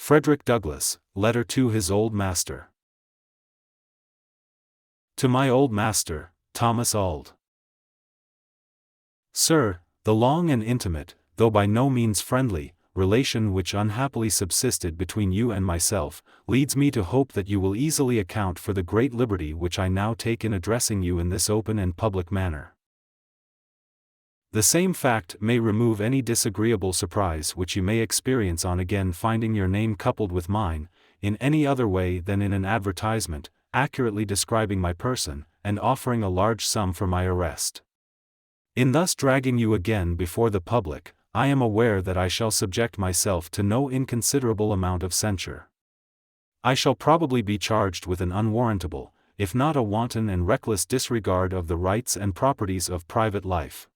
Frederick Douglass, Letter to his Old Master. To my old master, Thomas Auld. Sir, the long and intimate, though by no means friendly, relation which unhappily subsisted between you and myself, leads me to hope that you will easily account for the great liberty which I now take in addressing you in this open and public manner. The same fact may remove any disagreeable surprise which you may experience on again finding your name coupled with mine, in any other way than in an advertisement, accurately describing my person, and offering a large sum for my arrest. In thus dragging you again before the public, I am aware that I shall subject myself to no inconsiderable amount of censure. I shall probably be charged with an unwarrantable, if not a wanton and reckless disregard of the rights and properties of private life.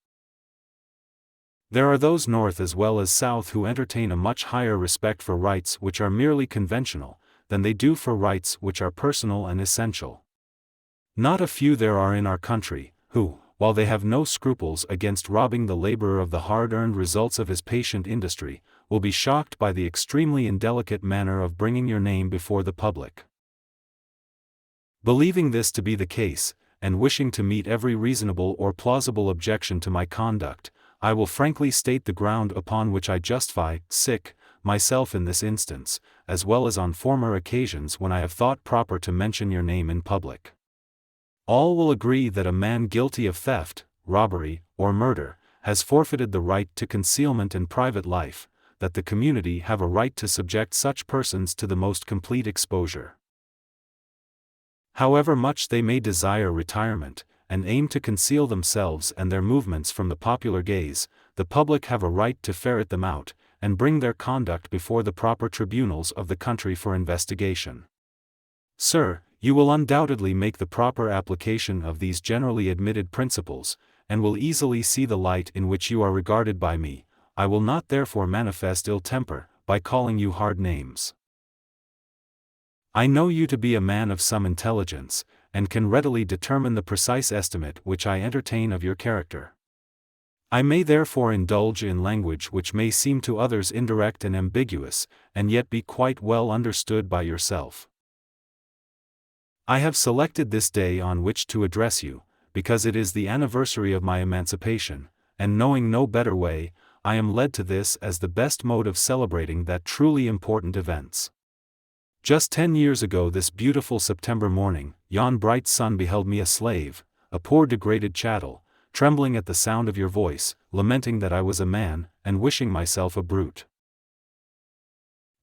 There are those North as well as South who entertain a much higher respect for rights which are merely conventional, than they do for rights which are personal and essential. Not a few there are in our country, who, while they have no scruples against robbing the laborer of the hard-earned results of his patient industry, will be shocked by the extremely indelicate manner of bringing your name before the public. Believing this to be the case, and wishing to meet every reasonable or plausible objection to my conduct, I will frankly state the ground upon which I justify myself in this instance, as well as on former occasions when I have thought proper to mention your name in public. All will agree that a man guilty of theft, robbery, or murder, has forfeited the right to concealment in private life, that the community have a right to subject such persons to the most complete exposure. However much they may desire retirement, and aim to conceal themselves and their movements from the popular gaze, the public have a right to ferret them out, and bring their conduct before the proper tribunals of the country for investigation. Sir, you will undoubtedly make the proper application of these generally admitted principles, and will easily see the light in which you are regarded by me. I will not therefore manifest ill temper, by calling you hard names. I know you to be a man of some intelligence, and can readily determine the precise estimate which I entertain of your character. I may therefore indulge in language which may seem to others indirect and ambiguous, and yet be quite well understood by yourself. I have selected this day on which to address you, because it is the anniversary of my emancipation, and knowing no better way, I am led to this as the best mode of celebrating that truly important events. Just 10 years ago this beautiful September morning, yon bright sun beheld me a slave, a poor degraded chattel, trembling at the sound of your voice, lamenting that I was a man, and wishing myself a brute.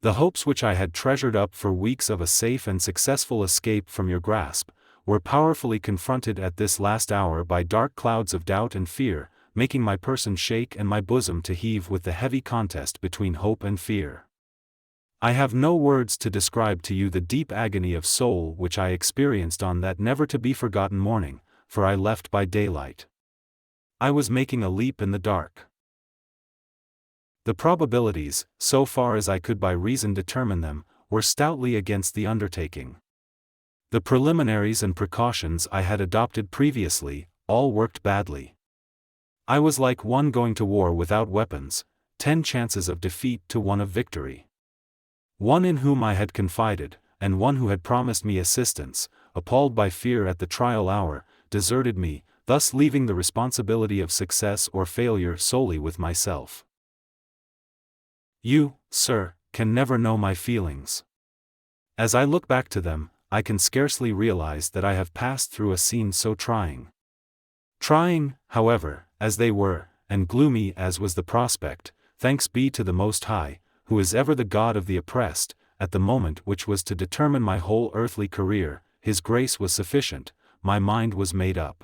The hopes which I had treasured up for weeks of a safe and successful escape from your grasp, were powerfully confronted at this last hour by dark clouds of doubt and fear, making my person shake and my bosom to heave with the heavy contest between hope and fear. I have no words to describe to you the deep agony of soul which I experienced on that never-to-be-forgotten morning, for I left by daylight. I was making a leap in the dark. The probabilities, so far as I could by reason determine them, were stoutly against the undertaking. The preliminaries and precautions I had adopted previously, all worked badly. I was like one going to war without weapons, 10 chances of defeat to 1 of victory. One in whom I had confided, and one who had promised me assistance, appalled by fear at the trial hour, deserted me, thus leaving the responsibility of success or failure solely with myself. You, sir, can never know my feelings. As I look back to them, I can scarcely realize that I have passed through a scene so trying. Trying, however, as they were, and gloomy as was the prospect, thanks be to the Most High, who is ever the God of the oppressed, at the moment which was to determine my whole earthly career, His grace was sufficient, my mind was made up.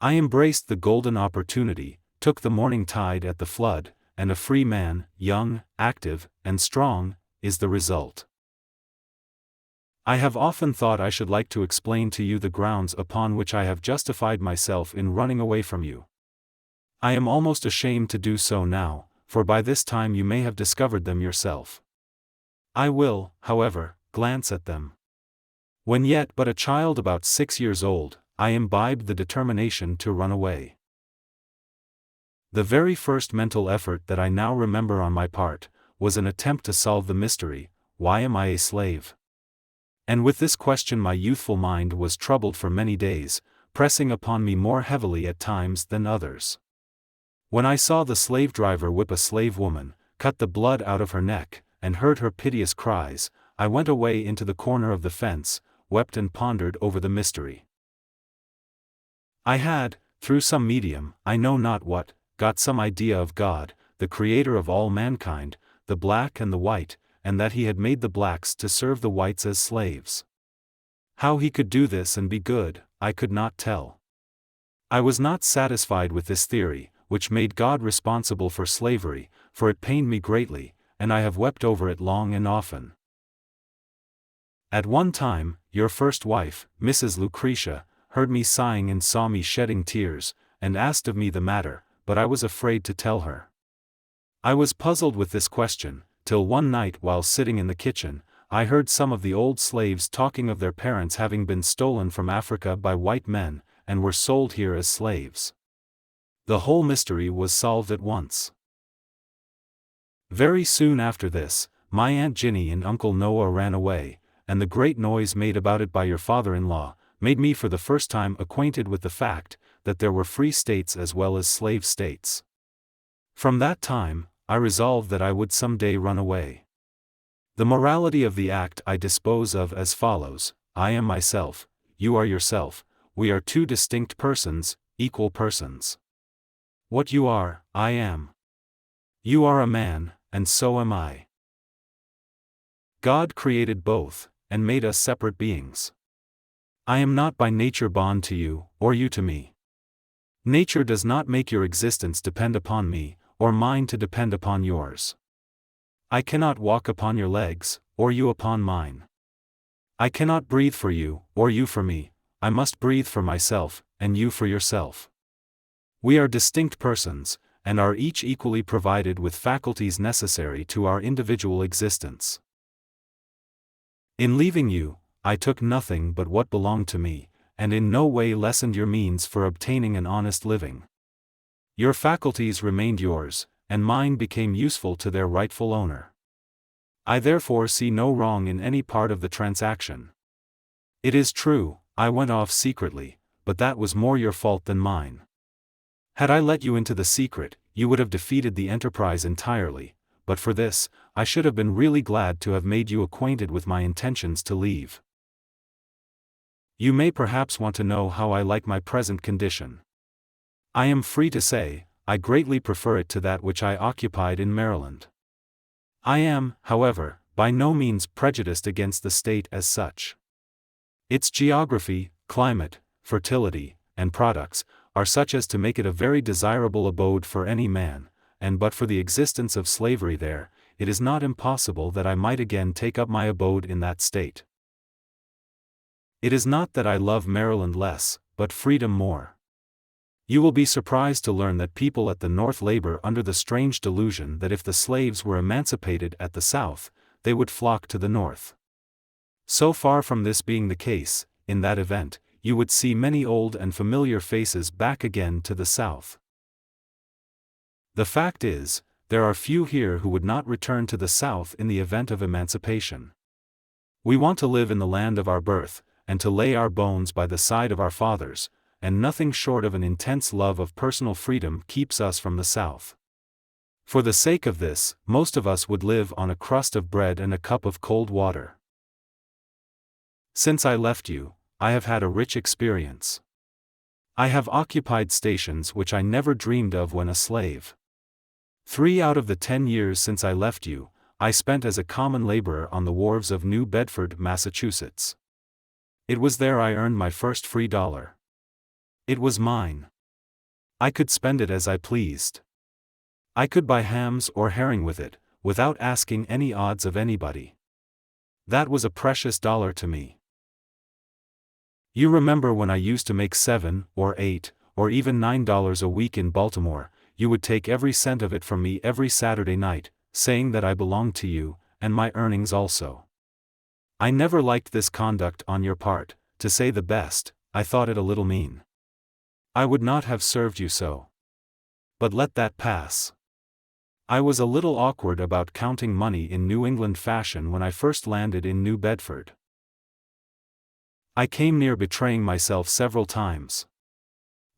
I embraced the golden opportunity, took the morning tide at the flood, and a free man, young, active, and strong, is the result. I have often thought I should like to explain to you the grounds upon which I have justified myself in running away from you. I am almost ashamed to do so now, for by this time you may have discovered them yourself. I will, however, glance at them. When yet but a child about 6 years old, I imbibed the determination to run away. The very first mental effort that I now remember on my part, was an attempt to solve the mystery, why am I a slave? And with this question my youthful mind was troubled for many days, pressing upon me more heavily at times than others. When I saw the slave driver whip a slave woman, cut the blood out of her neck, and heard her piteous cries, I went away into the corner of the fence, wept and pondered over the mystery. I had, through some medium, I know not what, got some idea of God, the creator of all mankind, the black and the white, and that he had made the blacks to serve the whites as slaves. How he could do this and be good, I could not tell. I was not satisfied with this theory, which made God responsible for slavery, for it pained me greatly, and I have wept over it long and often. At one time, your first wife, Mrs. Lucretia, heard me sighing and saw me shedding tears, and asked of me the matter, but I was afraid to tell her. I was puzzled with this question, till one night while sitting in the kitchen, I heard some of the old slaves talking of their parents having been stolen from Africa by white men, and were sold here as slaves. The whole mystery was solved at once. Very soon after this, my Aunt Ginny and Uncle Noah ran away, and the great noise made about it by your father-in-law, made me for the first time acquainted with the fact, that there were free states as well as slave states. From that time, I resolved that I would some day run away. The morality of the act I dispose of as follows: I am myself, you are yourself, we are two distinct persons, equal persons. What you are, I am. You are a man, and so am I. God created both, and made us separate beings. I am not by nature bond to you, or you to me. Nature does not make your existence depend upon me, or mine to depend upon yours. I cannot walk upon your legs, or you upon mine. I cannot breathe for you, or you for me, I must breathe for myself, and you for yourself. We are distinct persons, and are each equally provided with faculties necessary to our individual existence. In leaving you, I took nothing but what belonged to me, and in no way lessened your means for obtaining an honest living. Your faculties remained yours, and mine became useful to their rightful owner. I therefore see no wrong in any part of the transaction. It is true, I went off secretly, but that was more your fault than mine. Had I let you into the secret, you would have defeated the enterprise entirely, but for this, I should have been really glad to have made you acquainted with my intentions to leave. You may perhaps want to know how I like my present condition. I am free to say, I greatly prefer it to that which I occupied in Maryland. I am, however, by no means prejudiced against the state as such. Its geography, climate, fertility, and products, are such as to make it a very desirable abode for any man, and but for the existence of slavery there, it is not impossible that I might again take up my abode in that state. It is not that I love Maryland less, but freedom more. You will be surprised to learn that people at the North labor under the strange delusion that if the slaves were emancipated at the South, they would flock to the North. So far from this being the case, in that event, you would see many old and familiar faces back again to the South. The fact is, there are few here who would not return to the South in the event of emancipation. We want to live in the land of our birth, and to lay our bones by the side of our fathers, and nothing short of an intense love of personal freedom keeps us from the South. For the sake of this, most of us would live on a crust of bread and a cup of cold water. Since I left you, I have had a rich experience. I have occupied stations which I never dreamed of when a slave. 3 out of the 10 years since I left you, I spent as a common laborer on the wharves of New Bedford, Massachusetts. It was there I earned my first free dollar. It was mine. I could spend it as I pleased. I could buy hams or herring with it, without asking any odds of anybody. That was a precious dollar to me. You remember when I used to make $7 or $8 or even $9 a week in Baltimore, you would take every cent of it from me every Saturday night, saying that I belonged to you, and my earnings also. I never liked this conduct on your part, to say the best, I thought it a little mean. I would not have served you so. But let that pass. I was a little awkward about counting money in New England fashion when I first landed in New Bedford. I came near betraying myself several times.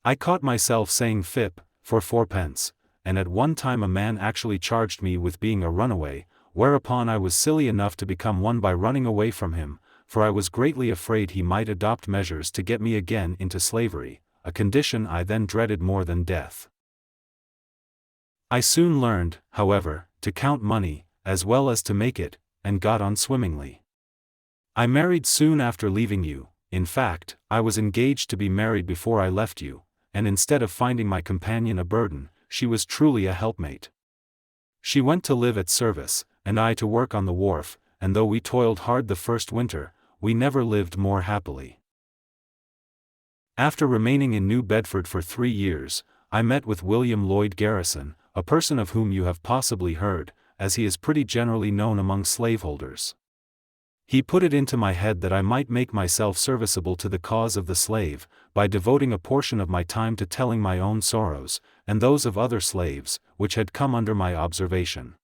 I caught myself saying "fip" for 4 pence, and at one time a man actually charged me with being a runaway, whereupon I was silly enough to become one by running away from him, for I was greatly afraid he might adopt measures to get me again into slavery, a condition I then dreaded more than death. I soon learned, however, to count money, as well as to make it, and got on swimmingly. I married soon after leaving you. In fact, I was engaged to be married before I left you, and instead of finding my companion a burden, she was truly a helpmate. She went to live at service, and I to work on the wharf, and though we toiled hard the first winter, we never lived more happily. After remaining in New Bedford for 3 years, I met with William Lloyd Garrison, a person of whom you have possibly heard, as he is pretty generally known among slaveholders. He put it into my head that I might make myself serviceable to the cause of the slave, by devoting a portion of my time to telling my own sorrows, and those of other slaves, which had come under my observation.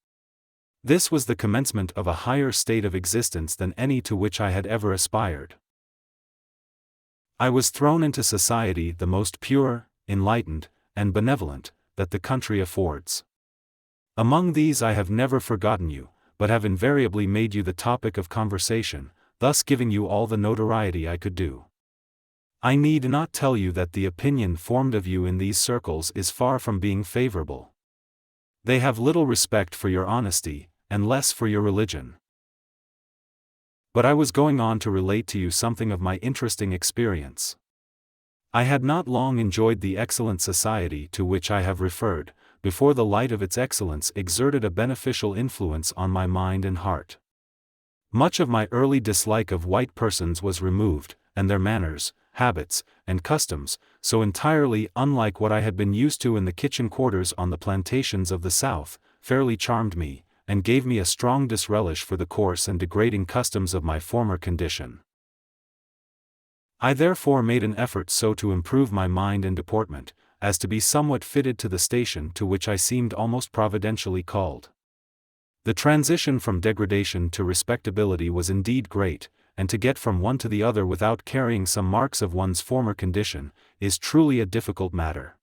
This was the commencement of a higher state of existence than any to which I had ever aspired. I was thrown into society the most pure, enlightened, and benevolent, that the country affords. Among these I have never forgotten you, but have invariably made you the topic of conversation, thus giving you all the notoriety I could do. I need not tell you that the opinion formed of you in these circles is far from being favorable. They have little respect for your honesty, and less for your religion. But I was going on to relate to you something of my interesting experience. I had not long enjoyed the excellent society to which I have referred, before the light of its excellence exerted a beneficial influence on my mind and heart. Much of my early dislike of white persons was removed, and their manners, habits, and customs, so entirely unlike what I had been used to in the kitchen quarters on the plantations of the South, fairly charmed me, and gave me a strong disrelish for the coarse and degrading customs of my former condition. I therefore made an effort so to improve my mind and deportment, as to be somewhat fitted to the station to which I seemed almost providentially called. The transition from degradation to respectability was indeed great, and to get from one to the other without carrying some marks of one's former condition, is truly a difficult matter.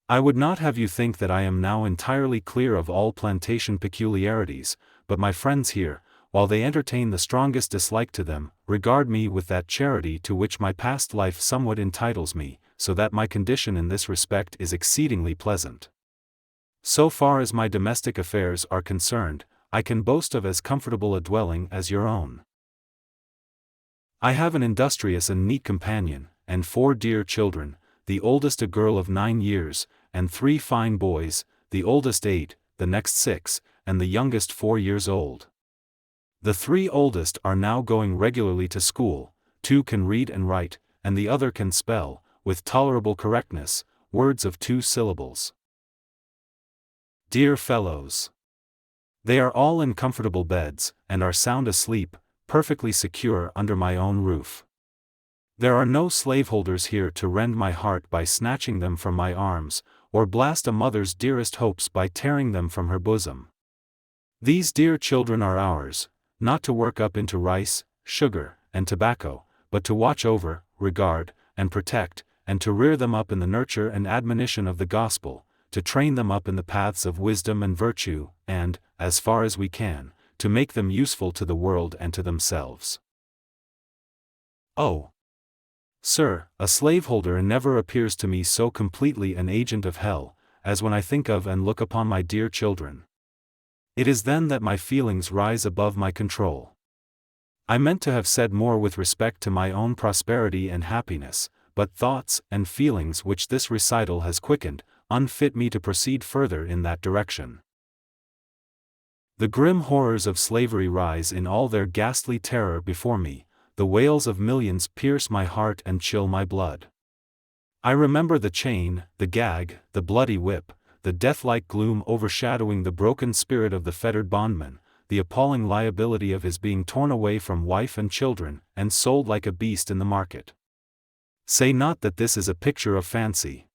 I would not have you think that I am now entirely clear of all plantation peculiarities, but my friends here, while they entertain the strongest dislike to them, regard me with that charity to which my past life somewhat entitles me, so that my condition in this respect is exceedingly pleasant. So far as my domestic affairs are concerned, I can boast of as comfortable a dwelling as your own. I have an industrious and neat companion, and 4 dear children, the oldest a girl of 9 years, and 3 fine boys, the oldest 8, the next 6, and the youngest 4 years old. The 3 oldest are now going regularly to school, 2 can read and write, and the other can spell, with tolerable correctness, words of 2 syllables. Dear fellows! They are all in comfortable beds, and are sound asleep, perfectly secure under my own roof. There are no slaveholders here to rend my heart by snatching them from my arms, or blast a mother's dearest hopes by tearing them from her bosom. These dear children are ours, not to work up into rice, sugar, and tobacco, but to watch over, regard, and protect, and to rear them up in the nurture and admonition of the gospel, to train them up in the paths of wisdom and virtue, and, as far as we can, to make them useful to the world and to themselves. Oh! Sir, a slaveholder never appears to me so completely an agent of hell, as when I think of and look upon my dear children. It is then that my feelings rise above my control. I meant to have said more with respect to my own prosperity and happiness, but thoughts and feelings which this recital has quickened, unfit me to proceed further in that direction. The grim horrors of slavery rise in all their ghastly terror before me, the wails of millions pierce my heart and chill my blood. I remember the chain, the gag, the bloody whip, the death-like gloom overshadowing the broken spirit of the fettered bondman, the appalling liability of his being torn away from wife and children, and sold like a beast in the market. Say not that this is a picture of fancy.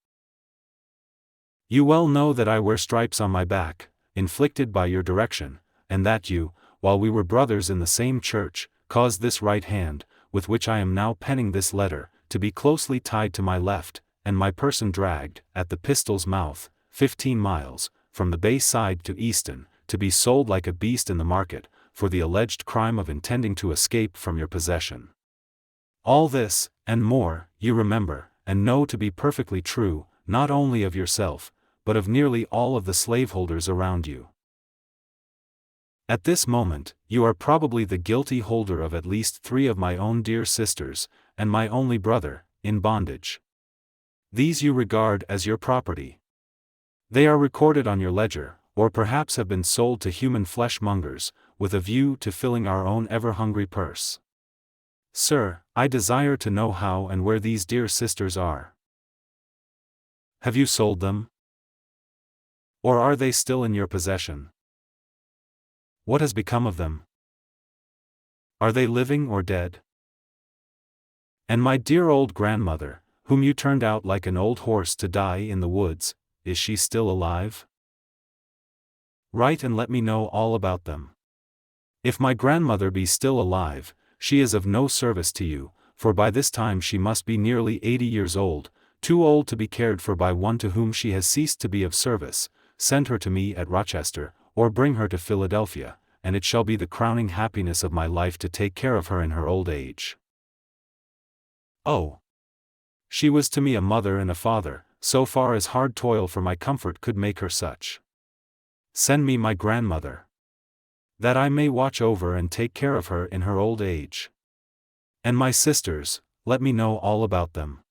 You well know that I wear stripes on my back, inflicted by your direction, and that you, while we were brothers in the same church, caused this right hand, with which I am now penning this letter, to be closely tied to my left, and my person dragged, at the pistol's mouth, 15 miles, from the Bay side to Easton, to be sold like a beast in the market, for the alleged crime of intending to escape from your possession. All this, and more, you remember, and know to be perfectly true, not only of yourself, but of nearly all of the slaveholders around you. At this moment, you are probably the guilty holder of at least 3 of my own dear sisters, and my only brother, in bondage. These you regard as your property. They are recorded on your ledger, or perhaps have been sold to human flesh-mongers, with a view to filling our own ever-hungry purse. Sir, I desire to know how and where these dear sisters are. Have you sold them? Or are they still in your possession? What has become of them? Are they living or dead? And my dear old grandmother, whom you turned out like an old horse to die in the woods, is she still alive? Write and let me know all about them. If my grandmother be still alive, she is of no service to you, for by this time she must be nearly 80 years old, too old to be cared for by one to whom she has ceased to be of service. Send her to me at Rochester, or bring her to Philadelphia, and it shall be the crowning happiness of my life to take care of her in her old age. Oh! She was to me a mother and a father, so far as hard toil for my comfort could make her such. Send me my grandmother, that I may watch over and take care of her in her old age. And my sisters, let me know all about them.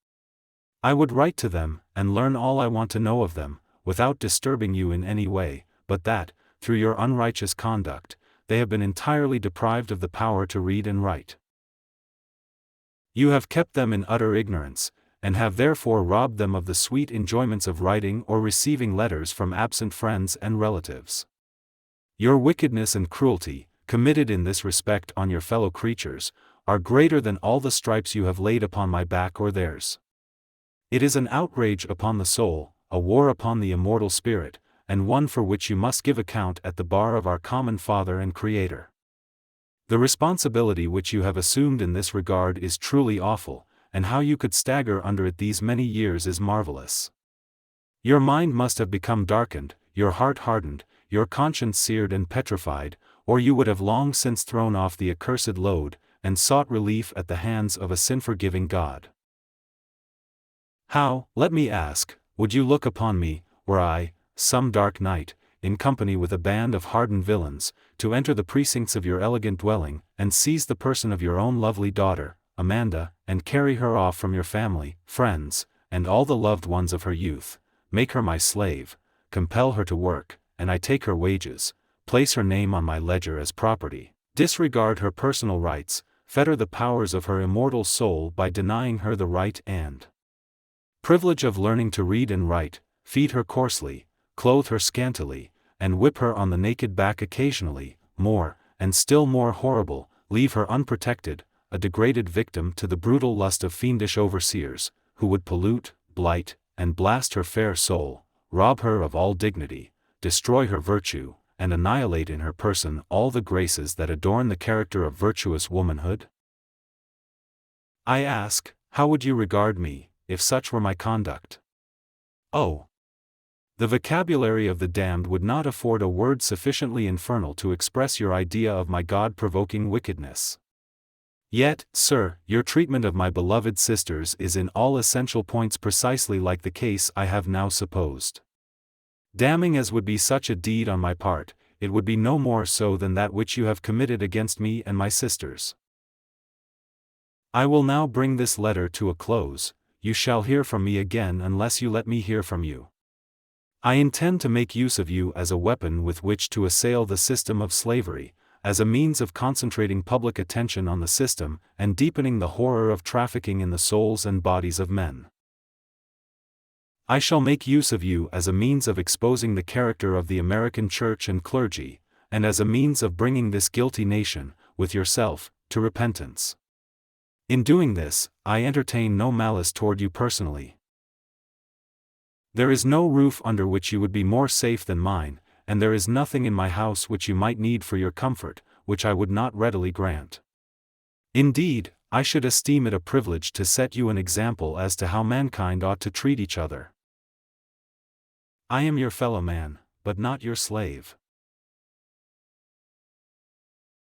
I would write to them, and learn all I want to know of them, without disturbing you in any way, but that, through your unrighteous conduct, they have been entirely deprived of the power to read and write. You have kept them in utter ignorance, and have therefore robbed them of the sweet enjoyments of writing or receiving letters from absent friends and relatives. Your wickedness and cruelty, committed in this respect on your fellow creatures, are greater than all the stripes you have laid upon my back or theirs. It is an outrage upon the soul, a war upon the immortal spirit, and one for which you must give account at the bar of our common Father and Creator. The responsibility which you have assumed in this regard is truly awful, and how you could stagger under it these many years is marvelous. Your mind must have become darkened, your heart hardened, your conscience seared and petrified, or you would have long since thrown off the accursed load, and sought relief at the hands of a sin-forgiving God. How, let me ask, would you look upon me, were I, some dark night, in company with a band of hardened villains, to enter the precincts of your elegant dwelling, and seize the person of your own lovely daughter, Amanda, and carry her off from your family, friends, and all the loved ones of her youth, make her my slave, compel her to work, and I take her wages, place her name on my ledger as property, disregard her personal rights, fetter the powers of her immortal soul by denying her the right and privilege of learning to read and write, feed her coarsely, clothe her scantily, and whip her on the naked back occasionally, more, and still more horrible, leave her unprotected, a degraded victim to the brutal lust of fiendish overseers, who would pollute, blight, and blast her fair soul, rob her of all dignity, destroy her virtue, and annihilate in her person all the graces that adorn the character of virtuous womanhood? I ask, how would you regard me, if such were my conduct? Oh! The vocabulary of the damned would not afford a word sufficiently infernal to express your idea of my God-provoking wickedness. Yet, sir, your treatment of my beloved sisters is in all essential points precisely like the case I have now supposed. Damning as would be such a deed on my part, it would be no more so than that which you have committed against me and my sisters. I will now bring this letter to a close. You shall hear from me again unless you let me hear from you. I intend to make use of you as a weapon with which to assail the system of slavery, as a means of concentrating public attention on the system and deepening the horror of trafficking in the souls and bodies of men. I shall make use of you as a means of exposing the character of the American church and clergy, and as a means of bringing this guilty nation, with yourself, to repentance. In doing this, I entertain no malice toward you personally. There is no roof under which you would be more safe than mine, and there is nothing in my house which you might need for your comfort, which I would not readily grant. Indeed, I should esteem it a privilege to set you an example as to how mankind ought to treat each other. I am your fellow man, but not your slave.